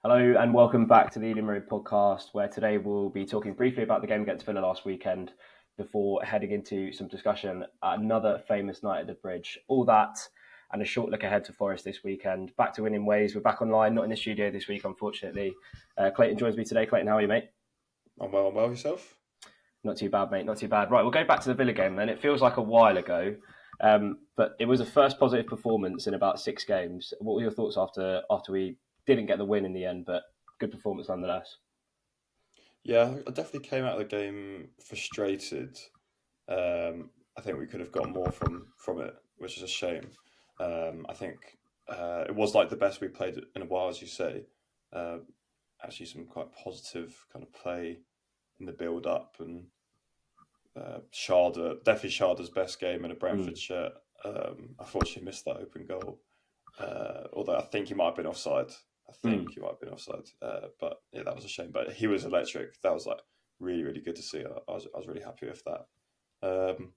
Hello and welcome back to the Ealing Road podcast, where today we'll be talking briefly about the game against Villa last weekend before heading into some discussion at another famous night at the Bridge. All that and a short look ahead to Forest this weekend. Back to winning ways. We're back online, not in the studio this week, unfortunately. Clayton joins me today. Clayton, how are you, mate? I'm well. Yourself? Not too bad, mate. Not too bad. Right, we'll go back to the Villa game then. It feels like a while ago, but it was the first positive performance in about 6 games. What were your thoughts after we didn't get the win in the end, but good performance nonetheless? Yeah, I definitely came out of the game frustrated. I think we could have got more from it, which is a shame. I think it was like the best we played in a while, as you say. Uh, Actually, some quite positive kind of play in the build up, and definitely Sharda's best game in a Brentford Mm. shirt. Unfortunately, missed that open goal. Although I think he might have been offside. Mm. But yeah, that was a shame. But he was electric. That was like really, really good to see. I was really happy with that. Um,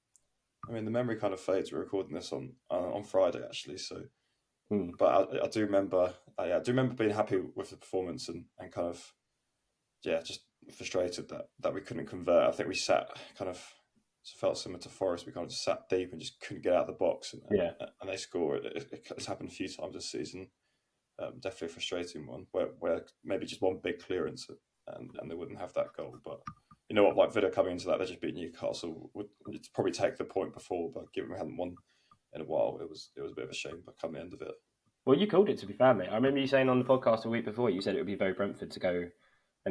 I mean, the memory kind of fades. We're recording this on Friday actually, so Mm. but I do remember. I do remember being happy with the performance and kind of just frustrated that we couldn't convert. I think we sat kind of felt similar to Forest. We kind of just sat deep and just couldn't get out of the box, Yeah. and they scored. It's happened a few times this season. Definitely a frustrating one where maybe just one big clearance and they wouldn't have that goal. But you know what, like Villa coming into that, they just beat Newcastle. Would probably take the point before, but given we hadn't won in a while, it was a bit of a shame. But come the end of it, Well, you called it, to be fair, mate. I remember you saying on the podcast a week before, you said it would be very Brentford to go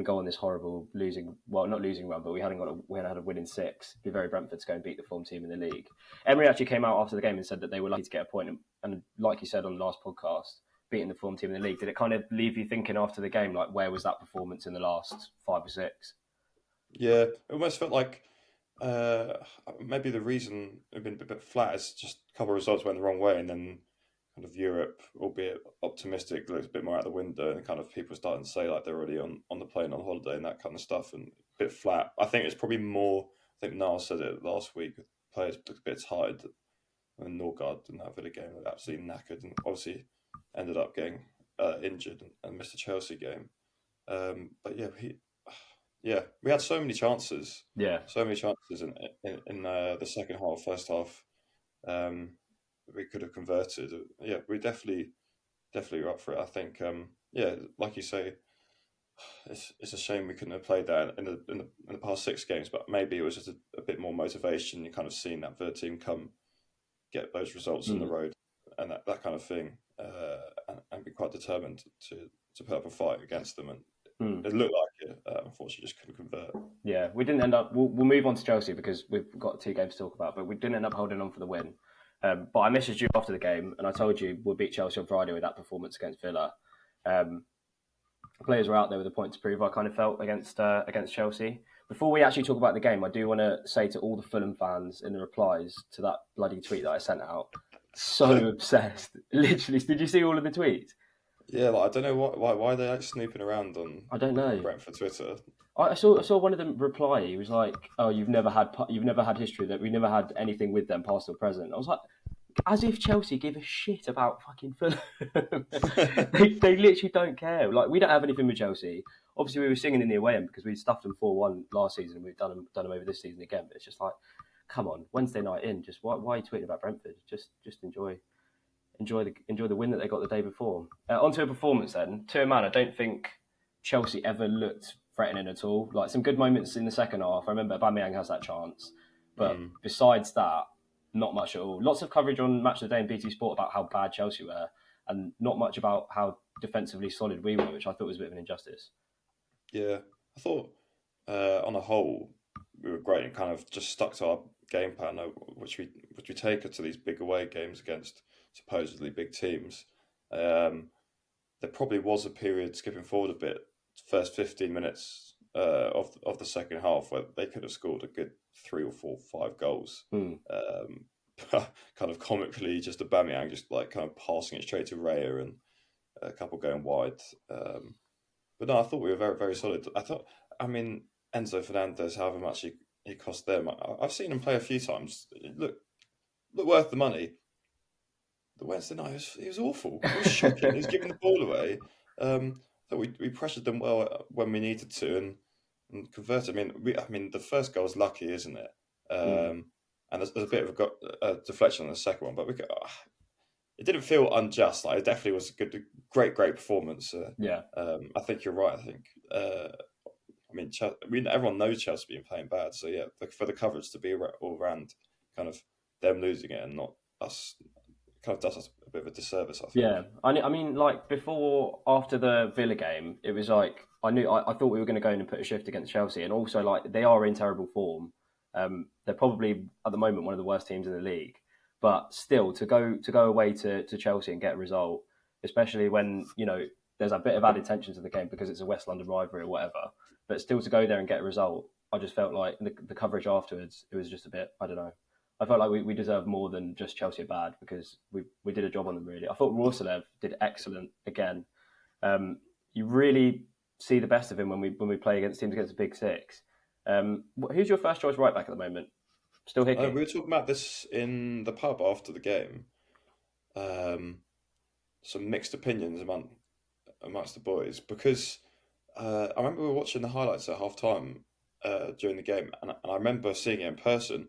on this horrible losing, well, not losing run, but we hadn't had a win in 6. It'd be very Brentford to go and beat the form team in the league. Emery actually came out after the game and said that they were lucky to get a point, and like you said on the last podcast, beating the form team in the league. Did it kind of leave you thinking after the game, like, where was that performance in the last 5 or 6? yeah, it almost felt like uh, maybe the reason it had been a bit flat is just a couple of results went the wrong way, and then kind of Europe, albeit optimistic, looks a bit more out the window, and kind of people starting to say like they're already on the plane on holiday and that kind of stuff, and a bit flat. I think it's probably more. I think Niall said it last week. Players looked a bit tired, and Norgard didn't have it again. Absolutely knackered, and obviously ended up getting injured and missed the Chelsea game. But yeah, we had Yeah. so many chances in the second half, first half. Um, we could have converted. Yeah, we definitely were up for it. I think, like you say, it's a shame we couldn't have played that in the past 6 games. But maybe it was just a bit more motivation. You kind of seen that Villa team come get those results on the Mm. road and that kind of thing, and be quite determined to put up a fight against them. And Mm. it looked like it. Unfortunately, just couldn't convert. Yeah, we didn't end up. We'll move on to Chelsea because we've got 2 games to talk about, but we didn't end up holding on for the win. But I messaged you after the game and I told you we'll beat Chelsea on Friday with that performance against Villa. Um, Players were out there with a point to prove. I kind of felt against Chelsea. Before we actually talk about the game, I do want to say to all the Fulham fans in the replies to that bloody tweet that I sent out, so obsessed. Literally, did you see all of the tweets? Yeah, like I don't know why they're like snooping around I don't on know. Brentford Twitter. I saw one of them reply. He was like, "Oh, you've never had history that we never had anything with them, past or present." I was like, as if Chelsea give a shit about fucking Fulham. they literally don't care. Like, we don't have anything with Chelsea. Obviously, we were singing in the away end because we stuffed them 4-1 last season, and we've done them over this season again. But it's just like, come on, Wednesday night in. Just why are you tweeting about Brentford? Just enjoy the win that they got the day before. Onto a performance then. To a man, I don't think Chelsea ever looked threatening at all. Like, some good moments in the second half. I remember Aubameyang has that chance, but Mm. besides that, not much at all. Lots of coverage on Match of the Day and BT Sport about how bad Chelsea were, and not much about how defensively solid we were, which I thought was a bit of an injustice. Yeah, I thought on a whole we were great and kind of just stuck to our game plan, which we take to these big away games against supposedly big teams. Um, there probably was a period skipping forward a bit, first 15 minutes of the second half where they could have scored a good 3 or 4, 5 goals. Hmm. Um, kind of comically, just Aubameyang just like kind of passing it straight to Raya and a couple going wide. But no, I thought we were very, very solid. I mean, Enzo Fernandez, however much he cost them, I've seen him play a few times. Look worth the money. The Wednesday night, he was awful. He was shocking. He was giving the ball away. thought we pressured them well when we needed to and converted. I mean, the first goal was lucky, isn't it? Mm. And there's a bit of a deflection on the second one, but it didn't feel unjust. Like it definitely was a great performance. Yeah. I think you're right. I think. Everyone knows Chelsea been playing bad, so yeah, for the coverage to be all around, kind of them losing it and not us, kind of does us a bit of a disservice. I think. Yeah, I mean, like before, after the Villa game, it was like I thought we were going to go in and put a shift against Chelsea, and also like they are in terrible form. They're probably at the moment one of the worst teams in the league, but still to go away to Chelsea and get a result, especially when there's a bit of added tension to the game because it's a West London rivalry or whatever. But still to go there and get a result, I just felt like the coverage afterwards, it was just a bit, I don't know. I felt like we deserved more than just Chelsea are bad because we did a job on them really. I thought Rorsalev did excellent again. You really see the best of him when we play against teams against the Big Six. Who's your first choice right back at the moment? Still We Hickey? were talking about this in the pub after the game. Um, some mixed opinions amongst the boys because I remember we were watching the highlights at half time during the game, and I remember seeing it in person.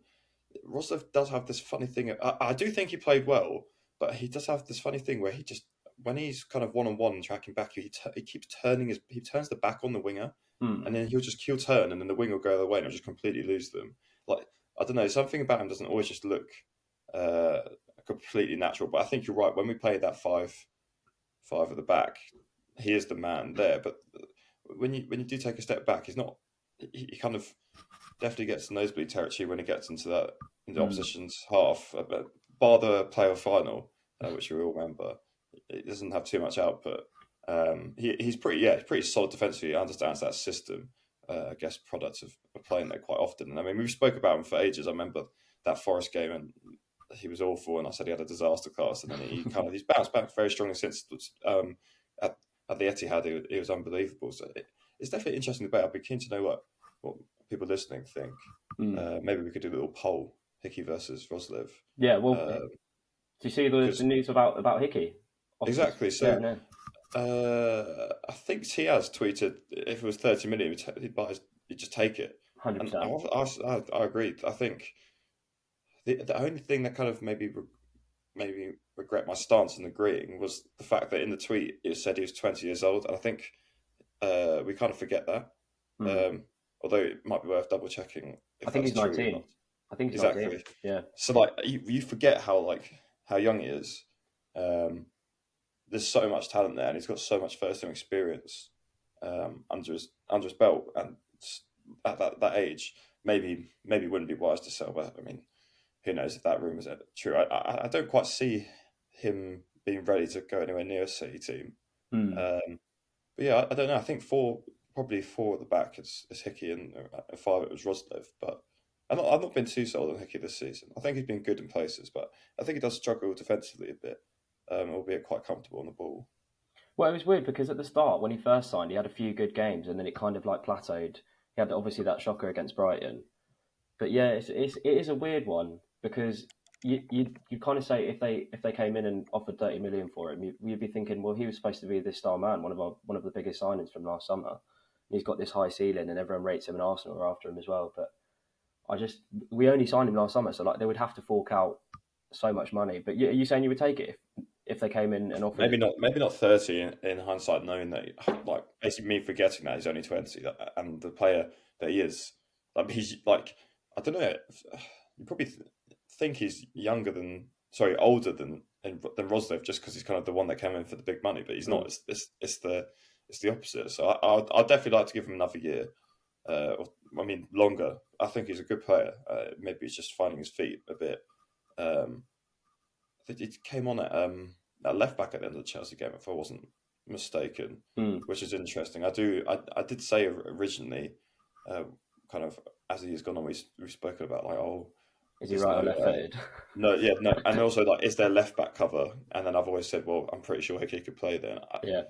Roslev does have this funny thing. I do think he played well, but he does have this funny thing where he just, when he's kind of 1-on-1 tracking back, he keeps he turns the back on the winger, Hmm. and then he'll turn, and then the winger will go the other way, and he'll just completely lose them. Like I don't know, something about him doesn't always just look uh, completely natural. But I think you're right. When we play that five at the back, he is the man there. But when you do take a step back, he's not. He kind of definitely gets nosebleed territory when he gets into the Hmm. opposition's half. Bar the playoff final, which we all remember, he doesn't have too much output. He's pretty solid defensively. He understands that system. I guess product of playing there quite often. And I mean, we spoke about him for ages. I remember that Forest game, and he was awful, and I said he had a disaster class, and then he's bounced back very strongly since. At, at the Etihad, he was unbelievable. So it's definitely an interesting debate. I'd be keen to know what people listening think. Hmm. Maybe we could do a little poll: Hickey versus Roslev, Yeah. Well, do because you see the news about Hickey? Obviously, exactly. yeah, So no, I think Tiaz tweeted if it was 30 million, he'd just take it, hundred and percent. I agreed. I think the only thing that kind of maybe regret my stance in agreeing was the fact that in the tweet it said he was 20 years old, and I think we kind of forget that. Hmm. Um, Although it might be worth double checking I if think that's he's true or 19. not. I think he's 19. Exactly. Yeah. So like you forget how young he is. Um, there's so much talent there, and he's got so much first time experience under his belt, and at that age, maybe wouldn't be wise to sell. But I mean, who knows if that rumor is true? I don't quite see him being ready to go anywhere near a City team. Hmm. But yeah, I don't know. I think probably four at the back is Hickey, and five it was Roslev. But I've not been too sold on Hickey this season. I think he's been good in places, but I think he does struggle defensively a bit, albeit quite comfortable on the ball. Well, it was weird because at the start, when he first signed, he had a few good games, and then it kind of like plateaued. He had obviously that shocker against Brighton, but yeah, it is a weird one because you kind of say if they came in and offered 30 million for him, you'd be thinking, well, he was supposed to be this star man, one of the biggest signings from last summer. And he's got this high ceiling, and everyone rates him, and Arsenal are after him as well. But I just we only signed him last summer, so like they would have to fork out so much money. But are you saying you would take it if they came in and offered it? Maybe not 30 in hindsight, knowing that like basically me forgetting that he's only 20 and the player that he is, like he's like I don't know, you probably think he's older than Roslev just because he's kind of the one that came in for the big money, but he's not. Mm. It's the opposite. So I'd definitely like to give him another year. I mean longer. I think he's a good player. Maybe he's just finding his feet a bit. Um, I think he came on at left back at the end of the Chelsea game, if I wasn't mistaken, Mm. which is interesting. I did say originally, uh, kind of as the years gone on, we've spoken about like, oh, Is he there's right or no, left footed? no, yeah, no, and also like, is there left back cover? And then I've always said, well, I'm pretty sure Hickey could play there. Yeah.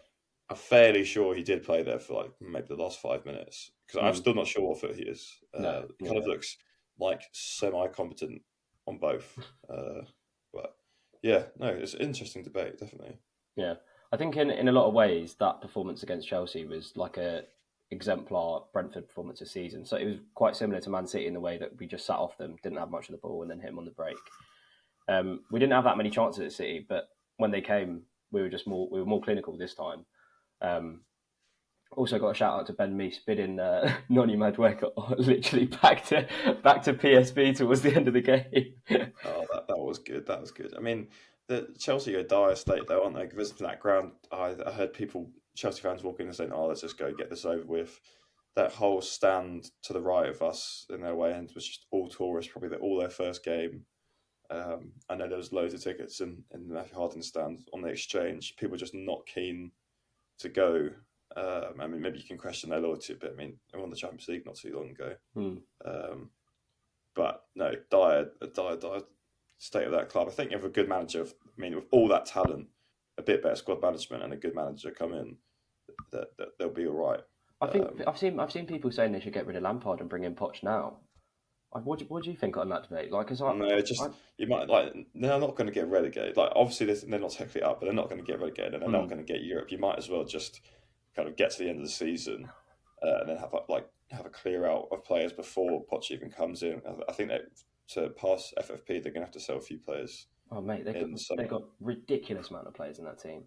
I'm fairly sure he did play there for like maybe the last 5 minutes because I'm Mm. still not sure what foot he is. No. He kind of Yeah. looks like semi-competent on both. But yeah, no, it's an interesting debate, definitely. Yeah. I think in a lot of ways that performance against Chelsea was like a exemplar Brentford performance this season. So it was quite similar to Man City in the way that we just sat off them, didn't have much of the ball, and then hit them on the break. We didn't have that many chances at City, but when they came, we were more clinical this time. Um, Also got a shout out to Ben Mee bidding Noni Madueke literally back to PSV towards the end of the game. Oh, that was good. That was good. I mean, the Chelsea are a dire state though, aren't they? Visiting that ground, I heard people, Chelsea fans, walking and saying, "Oh, let's just go get this over with." That whole stand to the right of us in their way end was just all tourists, probably all their first game. I know there was loads of tickets in the Matthew Harding stand on the exchange. People just not keen to go. I mean, maybe you can question their loyalty a bit. I mean, they won the Champions League not too long ago. Um, but no, dire state of that club. I think you have a good manager. I mean, with all that talent, a bit better squad management, and a good manager come in, that they'll be all right. I think I've seen people saying they should get rid of Lampard and bring in Poch now. Like, what do you think on that debate? Like, cause No, just you might like they're not going to get relegated. Like, obviously they're not technically up, but they're not going to get relegated, and they're not going to get Europe. You might as well just kind of get to the end of the season and then have a clear out of players before Poch even comes in. I think that to pass FFP, they're going to have to sell a few players. oh mate, they've got ridiculous amount of players in that team.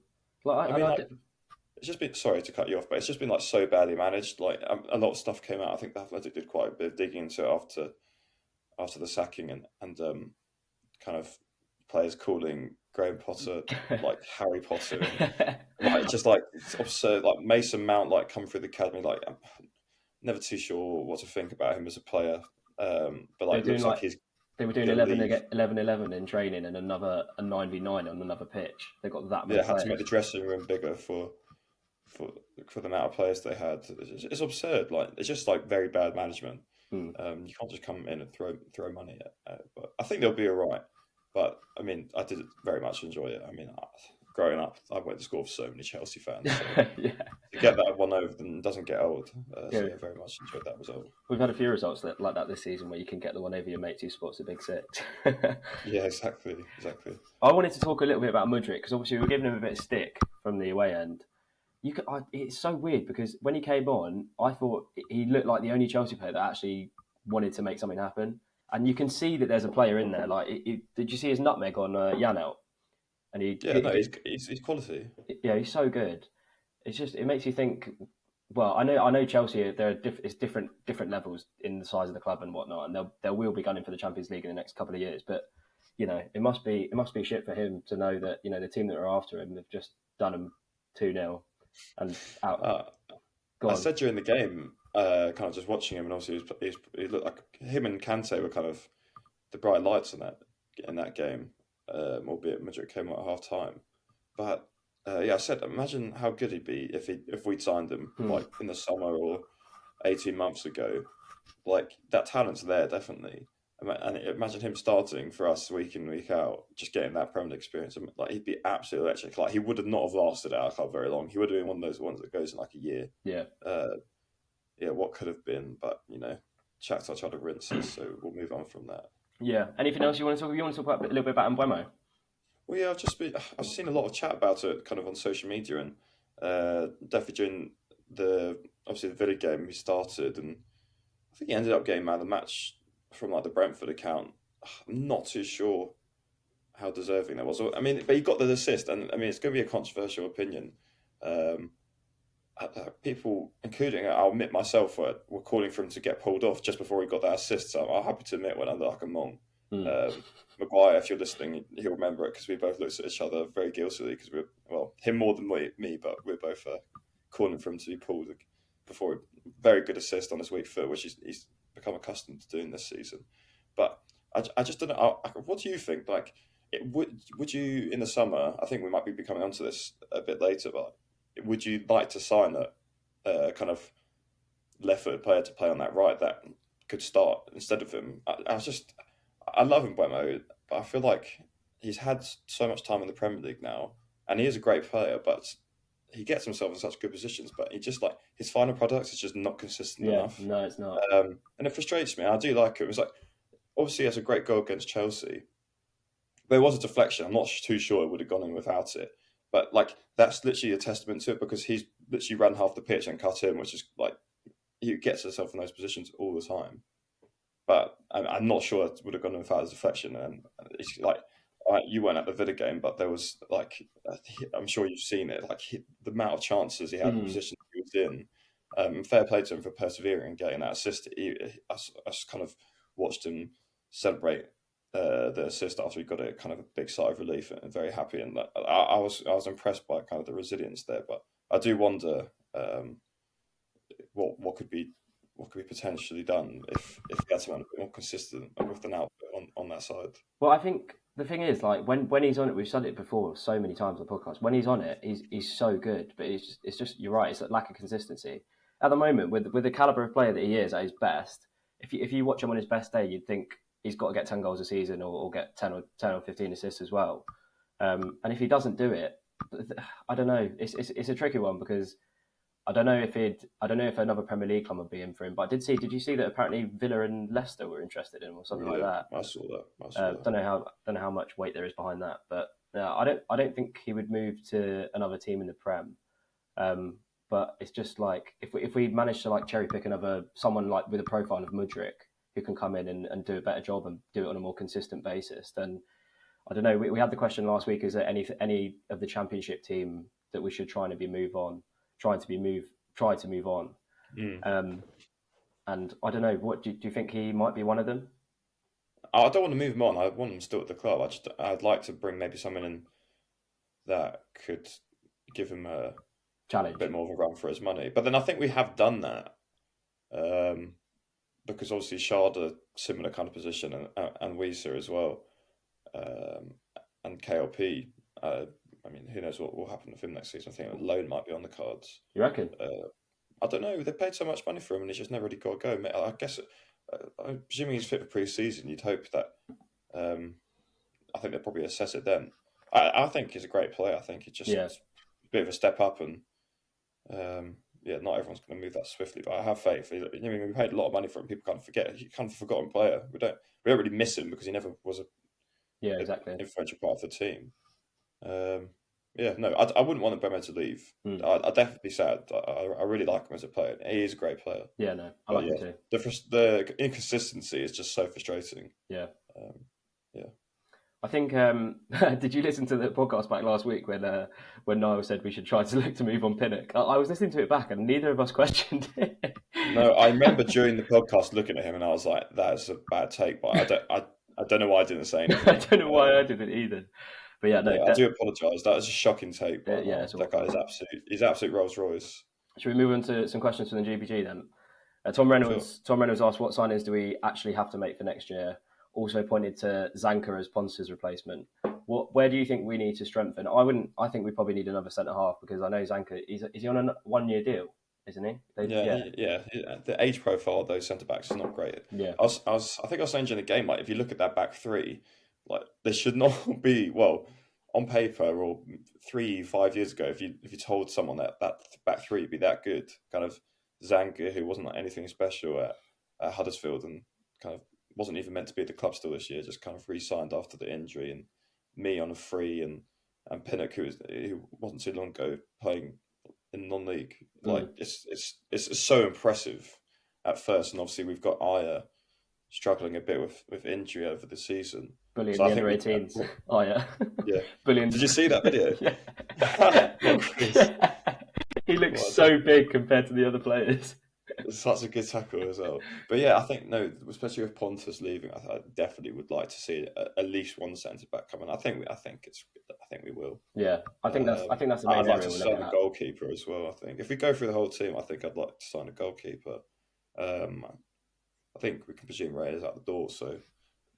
It's just been, sorry to cut you off, but it's just been like so badly managed. Like a lot of stuff came out. I think the Athletic did quite a bit of digging into it after the sacking and kind of players calling Graham Potter like Harry Potter, and, like just like it's absurd. Like Mason Mount like come through the academy. Like I'm never too sure what to think about him as a player. But like looks like he's they were doing 11-11 in training and a 9v9 on another pitch. They got that many. Yeah, had to make the dressing room bigger for the amount of players they had. It's absurd. Like it's just like very bad management. You can't just come in and throw money at it. But I think they'll be all right. But I mean, I did very much enjoy it. I mean, growing up, I went to school for so many Chelsea fans. So yeah. To get that one over them doesn't get old. So yeah, very much enjoyed that result. We've had a few results like that this season where you can get the one over your mate who sports a big six. Yeah, exactly. I wanted to talk a little bit about Mudryk because obviously we were giving him a bit of stick from the away end. It's so weird because when he came on, I thought he looked like the only Chelsea player that actually wanted to make something happen. And you can see that there's a player in there. Like, did you see his nutmeg on Janelt? And he's quality. Yeah, he's so good. It's just it makes you think. Well, I know Chelsea. It's different levels in the size of the club and whatnot, and they will be gunning for the Champions League in the next couple of years. But it must be shit for him to know that the team that are after him have just done him 2-0 and out. I said during the game, kind of just watching him, and obviously he looked like him and Kante were kind of the bright lights in that game, albeit Madrid came out at half time. But I said, imagine how good he'd be if we'd signed him like in the summer or 18 months ago. Like that talent's there definitely, and imagine him starting for us week in week out, just getting that Premier League experience. Like he'd be absolutely electric. Like he would have not have lasted at our club very long. He would have been one of those ones that goes in like a year. Yeah. What could have been, but Shakhtar tried to rinse us, so we'll move on from that. Yeah. Anything else you want to talk? You want to talk about a little bit about Mbeumo? Well, yeah, I've seen a lot of chat about it, kind of on social media, and definitely during the Villa game he started, and I think he ended up getting man of the match from like the Brentford account. I'm not too sure how deserving that was. I mean, but he got the assist, and I mean it's going to be a controversial opinion. People, including I'll admit myself, were calling for him to get pulled off just before he got that assist. So I'm happy to admit when under like a mong. Maguire, if you're listening, he'll remember it because we both looked at each other very guiltily because him more than me, but we're both calling for him to be pulled before. Very good assist on his weak foot, which he's become accustomed to doing this season. But I just don't know. What do you think? Like, would you in the summer? I think we might be coming onto this a bit later, but would you like to sign a kind of left-footed player to play on that right that could start instead of him? I love Mbeumo, but I feel like he's had so much time in the Premier League now, and he is a great player, but he gets himself in such good positions, but he just like his final product is just not consistent enough. No, it's not. And it frustrates me. I do like it. It was like obviously he has a great goal against Chelsea, but it was a deflection. I'm not too sure it would have gone in without it. But like that's literally a testament to it because he's literally ran half the pitch and cut in, which is like he gets himself in those positions all the time. But I'm not sure it would have gone without his deflection. And it's like you weren't at the Villa game, but there was like I'm sure you've seen it. Like the amount of chances he had, the position he was in. Fair play to him for persevering and getting that assist. I kind of watched him celebrate the assist after he got it, kind of a big sigh of relief and very happy. And I was impressed by kind of the resilience there. But I do wonder what could be potentially done if he had someone a bit more consistent with an output on that side. Well, I think the thing is, like when he's on it, we've said it before so many times on the podcast. When he's on it, he's so good, but it's just you're right. It's a lack of consistency at the moment with the caliber of player that he is at his best. If you watch him on his best day, you'd think he's got to get 10 goals a season or get 10 or 15 assists as well. And if he doesn't do it, I don't know. It's a tricky one because I don't know if another Premier League club would be in for him. But did you see that apparently Villa and Leicester were interested in him or something like that? I saw that. Don't know how much weight there is behind that, but I don't think he would move to another team in the Prem. But it's just like if we manage to like cherry pick someone like with a profile of Mudryk who can come in and do a better job and do it on a more consistent basis, then I don't know. We had the question last week: is there any of the Championship team that we should try to move on? Try to move on. And I don't know. What do you think he might be one of them? I don't want to move him on. I want him still at the club. I'd like to bring maybe someone in that could give him a challenge, a bit more of a run for his money. But then I think we have done that because obviously Sharda, similar kind of position, and Wieser as well, and KLP. I mean, who knows what will happen with him next season? I think a loan might be on the cards. You reckon? I don't know. They paid so much money for him, and he's just never really got to go. I guess, assuming he's fit for pre-season, you'd hope that. I think they'll probably assess it then. I think he's a great player. I think he's just a bit of a step up, and not everyone's going to move that swiftly. But I have faith. I mean, we paid a lot of money for him. People kind of forget. He's kind of a forgotten player. We don't really miss him because he never was exactly influential part of the team. I wouldn't want Bremer to leave. I'd definitely be sad. I really like him as a player. He is a great player. Yeah, no, I like him too. The inconsistency is just so frustrating. Yeah. I think. Did you listen to the podcast back last week when Niall said we should try to look to move on Pinnock? I was listening to it back, and neither of us questioned it. No, I remember during the podcast looking at him, and I was like, "That is a bad take," but I don't know why I didn't say anything. I don't know why I didn't either. But I do apologise. That was a shocking take. But that guy is absolute Rolls Royce. Should we move on to some questions from the GPG then? Tom Reynolds asked, what signings do we actually have to make for next year? Also pointed to Zanka as Ponce's replacement. Where do you think we need to strengthen? I think we probably need another centre half because I know Zanka is he on a 1-year deal, isn't he? The age profile of those centre backs is not great. Yeah, I think I was saying during the game, like if you look at that back three, like there should not be on paper or 3-5 years ago. If you told someone that back three would be that good, kind of Zanka, who wasn't like anything special at Huddersfield and kind of wasn't even meant to be at the club still this year, just kind of re-signed after the injury, and me on a free and Pinnock who wasn't too long ago playing in non-league. Like it's so impressive at first, and obviously we've got Aya struggling a bit with injury over the season. Bullying the under 18s. Aya. Yeah. Bullying. Did you see that video? Yeah. He looks so big compared to the other players. It's such a good tackle as well. But yeah, I think especially with Pontus leaving, I definitely would like to see at least one centre back coming. I think we will. Yeah, I think that's the main I'd like to area sign a goalkeeper as well. I think if we go through the whole team, I think I'd like to sign a goalkeeper. I think we can presume Ray is out the door, so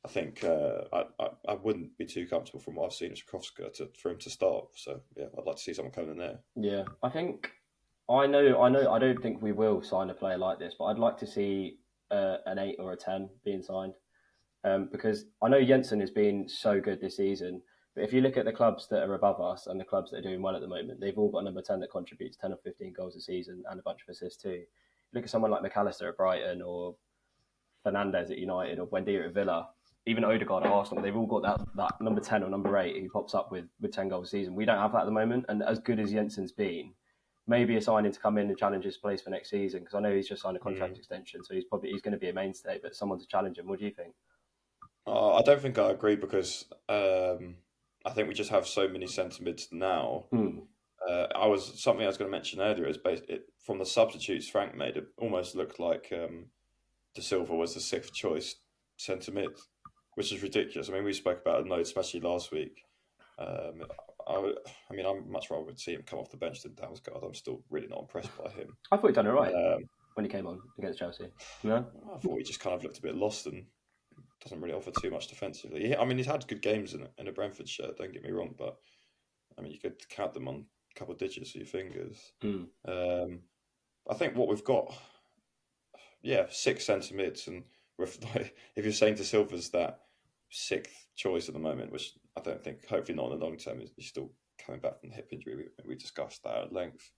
I think I wouldn't be too comfortable from what I've seen as Krovska for him to start. So yeah, I'd like to see someone coming in there. Yeah, I think. I know. I don't think we will sign a player like this, but I'd like to see an 8 or a 10 being signed because I know Jensen has been so good this season. But if you look at the clubs that are above us and the clubs that are doing well at the moment, they've all got a number 10 that contributes 10 or 15 goals a season and a bunch of assists too. Look at someone like McAllister at Brighton or Fernandez at United or Buendia at Villa. even Odegaard at Arsenal, they've all got that number 10 or number 8 who pops up with 10 goals a season. We don't have that at the moment. And as good as Jensen's been, maybe a signing to come in and challenge his place for next season, because I know he's just signed a contract extension, so he's going to be a mainstay, but someone to challenge him. What do you think? I don't think I agree because I think we just have so many centre mids now. Something I was going to mention earlier is from the substitutes Frank made, it almost looked like De Silva was the 6th choice centre mid, which is ridiculous. I mean, we spoke about it, especially last week. I mean, I'm much rather would see him come off the bench than Damsgaard. I'm still really not impressed by him. I thought he'd done it right when he came on against Chelsea. No? I thought he just kind of looked a bit lost and doesn't really offer too much defensively. I mean, he's had good games in a Brentford shirt, don't get me wrong, but I mean, you could count them on a couple of digits of your fingers. I think what we've got, 6 centre mids, and if you're saying De Silva's that 6th choice at the moment, which I don't think, hopefully not in the long term, he's still coming back from the hip injury. We discussed that at length.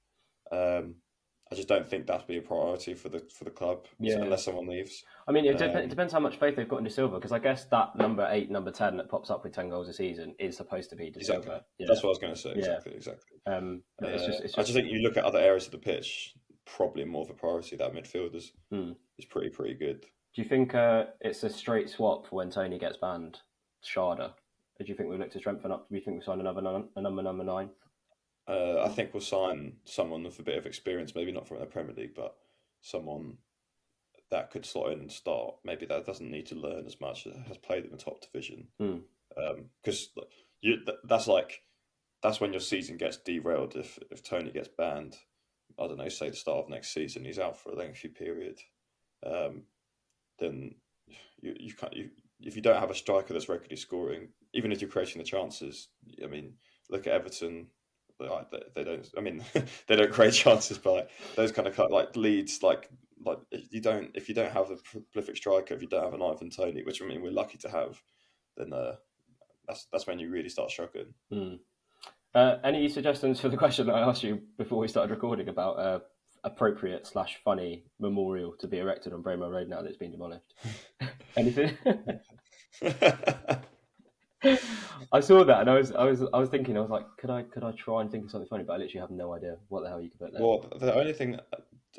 I just don't think that'd be a priority for the club unless someone leaves. I mean, it depends how much faith they've got in De Silva, because I guess that number 8, number 10 that pops up with 10 goals a season is supposed to be De Silva. Exactly. Yeah. That's what I was going to say. Exactly. I just think you look at other areas of the pitch, probably more of a priority. That midfield is pretty good. Do you think it's a straight swap for when Tony gets banned, Sharda? Or do you think we'll look to strengthen up? Do you think we'll sign a number 9? I think we'll sign someone with a bit of experience, maybe not from the Premier League, but someone that could slot in and start. Maybe that doesn't need to learn as much, has played in the top division. Because that's when your season gets derailed. If Tony gets banned, I don't know, say the start of next season, he's out for a lengthy period. Then you can't. If you don't have a striker that's regularly scoring, even if you're creating the chances, I mean, look at Everton. They don't. I mean, they don't create chances, but those kind of leads, if you don't have a prolific striker, if you don't have an Ivan Toney, which I mean we're lucky to have, then that's when you really start struggling. Any suggestions for the question that I asked you before we started recording about appropriate / funny memorial to be erected on Braemar Road now that it's been demolished? Anything? I saw that and I was thinking, I was like, could I try and think of something funny, but I literally have no idea what the hell you could put there. Well, the only thing,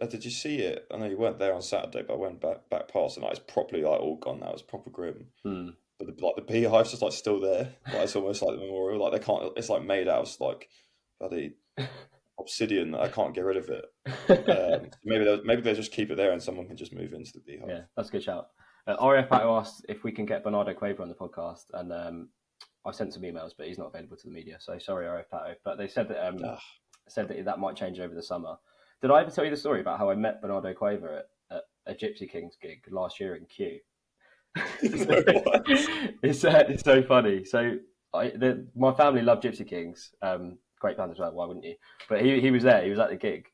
did you see it? I know you weren't there on Saturday, but I went back past and it's properly all gone now. It's proper grim. But the beehive's just still there. It's almost like the memorial. They can't. It's made out of bloody obsidian. I can't get rid of it. Maybe they'll just keep it there and someone can just move into the beehive. Yeah, that's a good shout. RF Pato asked if we can get Bernardo Cueva on the podcast, and I sent some emails, but he's not available to the media. So sorry, RF Pato. But they said that that might change over the summer. Did I ever tell you the story about how I met Bernardo Cueva at a Gypsy Kings gig last year in Kew? It's so funny. So my family love Gypsy Kings. Great band as well. Why wouldn't you? But he was there. He was at the gig.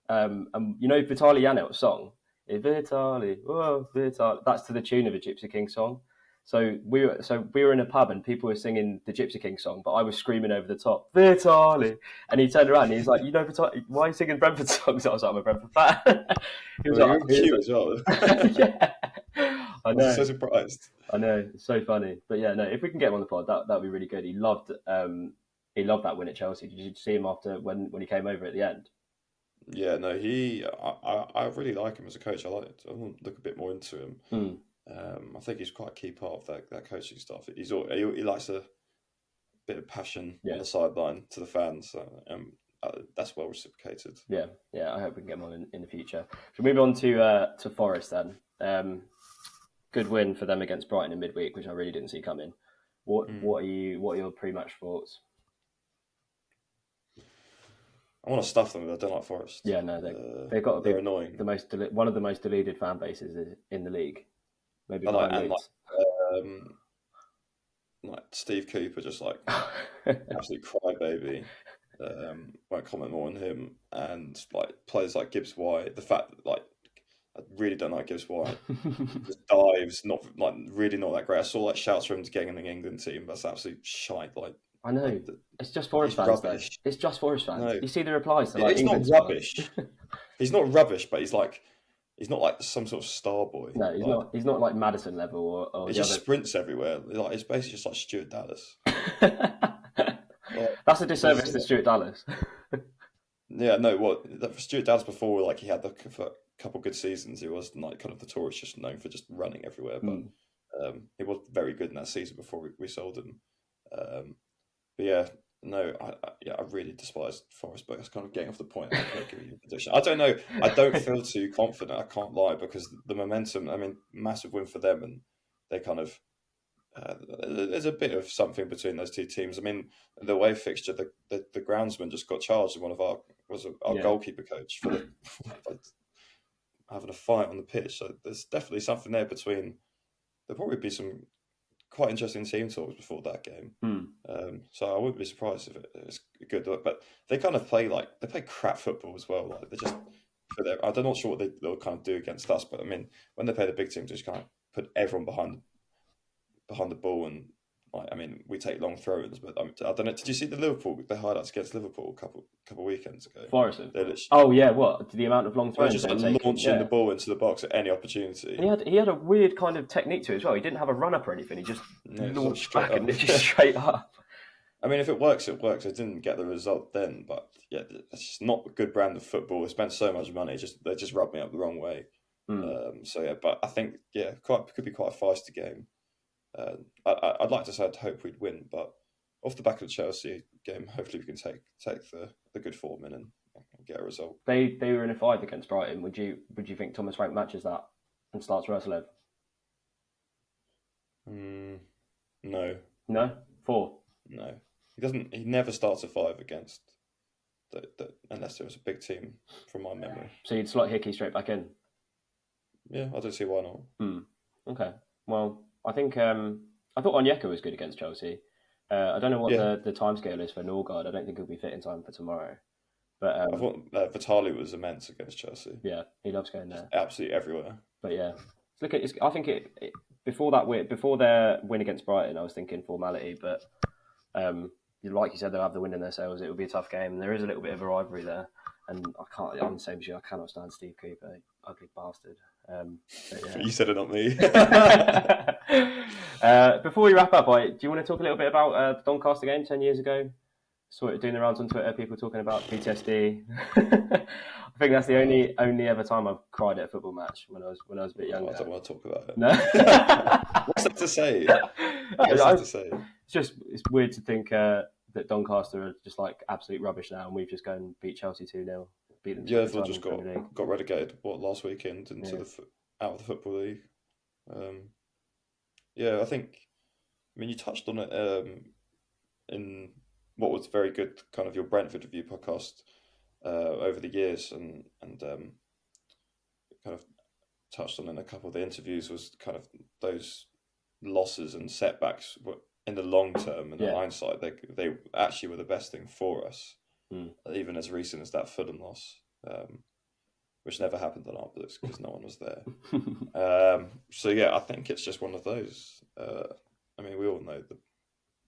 And you know Vitaly Yanel's song. Vitaly, oh Vitaly. That's to the tune of a Gypsy King song. So we were in a pub and people were singing the Gypsy King song, but I was screaming over the top, Vitaly. And he turned around and he's like, you know, Vitaly, why are you singing Brentford songs? I was like, I'm a Brentford fan. He was like, cute as well. Yeah, I know. I'm so surprised. I know, it's so funny. But yeah, no, if we can get him on the pod, that'd be really good. He loved that win at Chelsea. Did you see him after when he came over at the end? Yeah, no, I really like him as a coach. I want to look a bit more into him. I think he's quite a key part of that coaching staff. He likes a bit of passion on the sideline to the fans. So, that's well reciprocated. Yeah, I hope we can get him on in the future. So move on to Forest then. Good win for them against Brighton in midweek, which I really didn't see coming. What are your pre-match thoughts? I want to stuff them, but I don't like Forest. Yeah, no, they've got they're annoying. One of the most deluded fan bases in the league. Maybe like Steve Cooper, just absolute crybaby. Won't comment more on him, and players like Gibbs White. The fact that I really don't like Gibbs White. Just dives, really not that great. I saw shouts from him to getting in the England team. That's absolute shite. I know. It's just Forest fans, though. It's just Forest fans. No. You see the replies to It's England not rubbish. He's not rubbish, but he's he's not like some sort of star boy. No, he's Like not. He's not like Madison level or he the just other. sprints everywhere. Like it's basically just like Stuart Dallas. Like, That's a disservice to Stuart Dallas. yeah, no. What Stuart Dallas before, like he had for a couple good seasons. He was like kind of notorious, just known for just running everywhere. But Mm. he was very good in that season before we sold him. But yeah, no, I really despise Forest, but it's kind of getting off the point. I'm not giving you a prediction. I don't know. I don't feel too confident. I can't lie because the momentum. I mean, massive win for them, and they kind of. There's a bit of something between those two teams. I mean, the away fixture, the groundsman just got charged, and our Yeah, goalkeeper coach for having a fight on the pitch. So there's definitely something there between. There'll probably be some quite interesting team talks before that game. mm. So I wouldn't be surprised if it's good. But they kind of play crap football as well. Like they just I'm not sure what they'll kind of do against us. But I mean, when they play the big teams, they just kind of put everyone behind the ball and. Like, I mean, we take long throw-ins, but I don't know. Did you see the highlights against Liverpool a couple weekends ago? Forest. They literally, Oh yeah, what the amount of long they were throws just they were like taking? launching the Yeah, ball into the box at any opportunity. he had a weird kind of technique to it as well. He didn't have a run up or anything. He just No, it's like launched straight back up. and just straight up. I mean, if it works, it works. I didn't get the result then, but yeah, it's just not a good brand of football. They spent so much money, they just rubbed me up the wrong way. Mm. So yeah, but I think could be quite a feisty game. I'd like to say I'd hope we'd win, but off the back of the Chelsea game, hopefully we can take the good form in and get a result. They were in a 5 against Brighton. Would you think Thomas Frank matches that and starts Roslev? No, No, 4. no, he doesn't. He never starts a 5 against unless there was a big team, from my memory. So you'd slot Hickey straight back in. Yeah, I don't see why not. Okay. Well, I think I thought Onyeka was good against Chelsea. I don't know what Yeah, the timescale is for Norgard. I don't think he'll be fit in time for tomorrow. But I thought Vitali was immense against Chelsea. yeah, he loves going there. Absolutely everywhere. But yeah, look at. I think before their win against Brighton, I was thinking formality. But like you said, they'll have the wind in their sails. It will be a tough game. There is a little bit of a rivalry there, and I'm the same as you. I cannot stand Steve Cooper, ugly bastard. Yeah. You said it, not me. Before we wrap up, do you want to talk a little bit about the Doncaster game 10 years ago? Sort of doing the rounds on Twitter, people talking about PTSD. I think that's the only ever time I've cried at a football match when I was a bit younger. I don't want to talk about it. No. What's that to say? It's weird to think that Doncaster are just like absolute rubbish now, and we've just gone and beat Chelsea 2-0. Beat them. Yeah, they just got relegated last weekend into out of the Football League. Yeah, I mean you touched on it in what was very good kind of your Brentford review podcast over the years, and kind of touched on in a couple of the interviews was kind of those losses and setbacks in the long term and in hindsight they actually were the best thing for us, even as recent as that Fulham loss, which never happened on our books because no one was there. So yeah, I think it's just one of those. I mean, we all know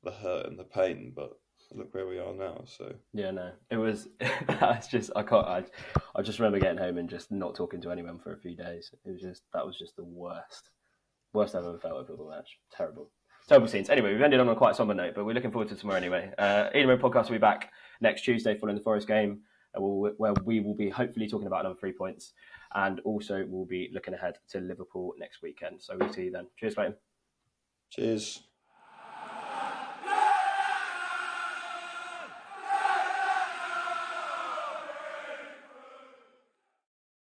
the hurt and the pain, but look where we are now. So yeah, no, it was. That's just I just remember getting home and just not talking to anyone for a few days. That was just the worst I've ever felt at a football match. Terrible scenes. Anyway, we've ended on a quite somber note, but we're looking forward to tomorrow anyway. Eden Road Podcast will be back next Tuesday following the Forest game, where we will be hopefully talking about another 3 points, and also we'll be looking ahead to Liverpool next weekend. So we'll see you then. Cheers, Clayton. cheers.